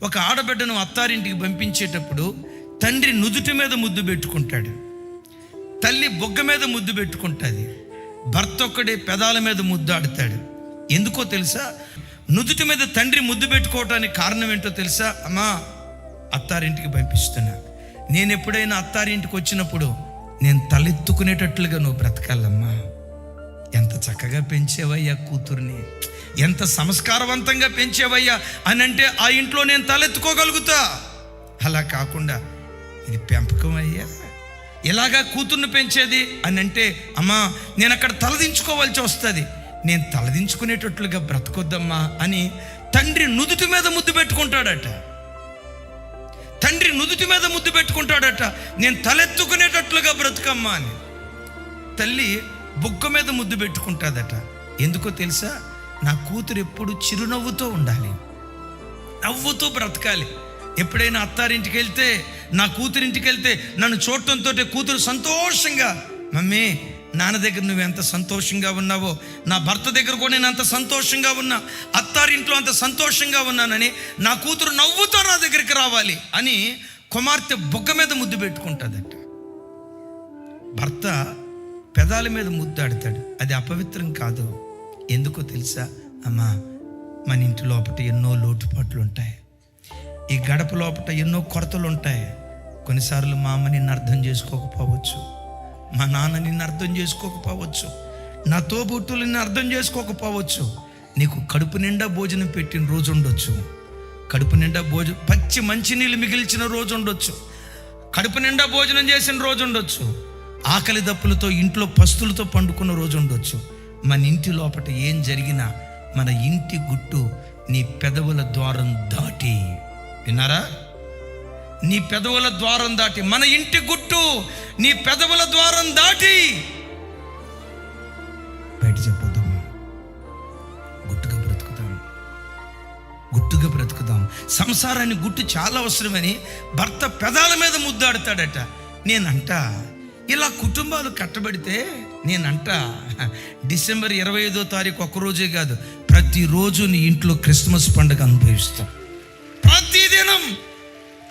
ఒక ఆడబిడ్డను అత్తారింటికి పంపించేటప్పుడు తండ్రి నుదుటి మీద ముద్దు పెట్టుకుంటాడు, తల్లి బొగ్గ మీద ముద్దు పెట్టుకుంటుంది, భర్త ఒక్కడే పెదాల మీద ముద్దాడుతాడు. ఎందుకో తెలుసా? నుదుటి మీద తండ్రి ముద్దు పెట్టుకోవటానికి కారణం ఏంటో తెలుసా? అమ్మా, అత్తారింటికి పంపిస్తున్నా, నేను ఎప్పుడైనా అత్తారింటికి వచ్చినప్పుడు నేను తలెత్తుకునేటట్లుగా నువ్వు బ్రతకాలమ్మా. ఎంత చక్కగా పెంచేవయ్యా కూతుర్ని, ఎంత సంస్కారవంతంగా పెంచేవయ్యా అని అంటే ఆ ఇంట్లో నేను తలెత్తుకోగలుగుతా. అలా కాకుండా ఇది పెంపకం అయ్యా, ఇలాగా కూతుర్ని పెంచేది అని అంటే అమ్మా నేను అక్కడ తలదించుకోవాల్సి వస్తుంది, నేను తలదించుకునేటట్లుగా బ్రతకొద్దమ్మా అని తండ్రి నుదుటి మీద ముద్దు పెట్టుకుంటాడట. తండ్రి నుదుటి మీద ముద్దు పెట్టుకుంటాడట, నేను తలెత్తుకునేటట్లుగా బ్రతుకమ్మా అని. తల్లి బుగ్గ మీద ముద్దు పెట్టుకుంటాదట. ఎందుకో తెలుసా? నా కూతురు ఎప్పుడు చిరునవ్వుతో ఉండాలి, నవ్వుతూ బ్రతకాలి. ఎప్పుడైనా అత్తారింటికి వెళ్తే, నా కూతురింటికి వెళ్తే నన్ను చూడటంతో కూతురు సంతోషంగా, మమ్మీ నాన్న దగ్గర నువ్వు ఎంత సంతోషంగా ఉన్నావో నా భర్త దగ్గర కూడా నేను అంత సంతోషంగా ఉన్నా, అత్తారింట్లో అంత సంతోషంగా ఉన్నానని నా కూతురు నవ్వుతో నా దగ్గరికి రావాలి అని కుమార్తె బుగ్గ మీద ముద్దు పెట్టుకుంటుందట. భర్త పెదాల మీద ముద్దాడుతాడు, అది అపవిత్రం కాదు. ఎందుకో తెలుసా? అమ్మా, మన ఇంటి లోపల ఎన్నో లోటుపాట్లు ఉంటాయి, ఈ గడప లోపల ఎన్నో కొరతలు ఉంటాయి. కొన్నిసార్లు మా అమ్మ నిన్ను అర్థం చేసుకోకపోవచ్చు, మా నాన్న నిన్ను అర్థం చేసుకోకపోవచ్చు, నా తోబుట్టులు నిన్ను అర్థం చేసుకోకపోవచ్చు. నీకు కడుపు నిండా భోజనం పెట్టిన రోజు ఉండొచ్చు, కడుపు నిండా పచ్చి మంచినీళ్ళు మిగిల్చిన రోజు ఉండొచ్చు, కడుపు నిండా భోజనం చేసిన రోజు ఉండొచ్చు, ఆకలి దప్పులతో ఇంట్లో పస్తులతో పండుకున్న రోజు ఉండొచ్చు. మన ఇంటి లోపల ఏం జరిగినా మన ఇంటి గుట్టు నీ పెదవుల ద్వారం దాటి, విన్నారా? నీ పెదవుల ద్వారం దాటి, మన ఇంటి గుట్టు నీ పెదవుల ద్వారం దాటి బయట చెప్పొద్దమ్మా. గుట్టుగా బ్రతుకుదాం, గుట్టుగా బ్రతుకుదాం. సంసారాన్ని గుట్టు చాలా అవసరమని భర్త పెదాల మీద ముద్దాడుతాడట. నేనంట ఇలా కుటుంబాలు కట్టబడితే, నేనంట డిసెంబర్ 25వ తారీఖు ఒక్కరోజే కాదు, ప్రతిరోజు నీ ఇంట్లో క్రిస్మస్ పండుగ అనుభవిస్తాం.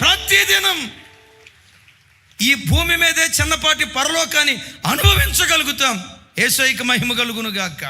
ప్రతిదినం ఈ భూమి మీదే చిన్నపాటి పరలోకాన్ని అనుభవించగలుగుతాం. యేసయ్యకి మహిమ కలుగును గాక.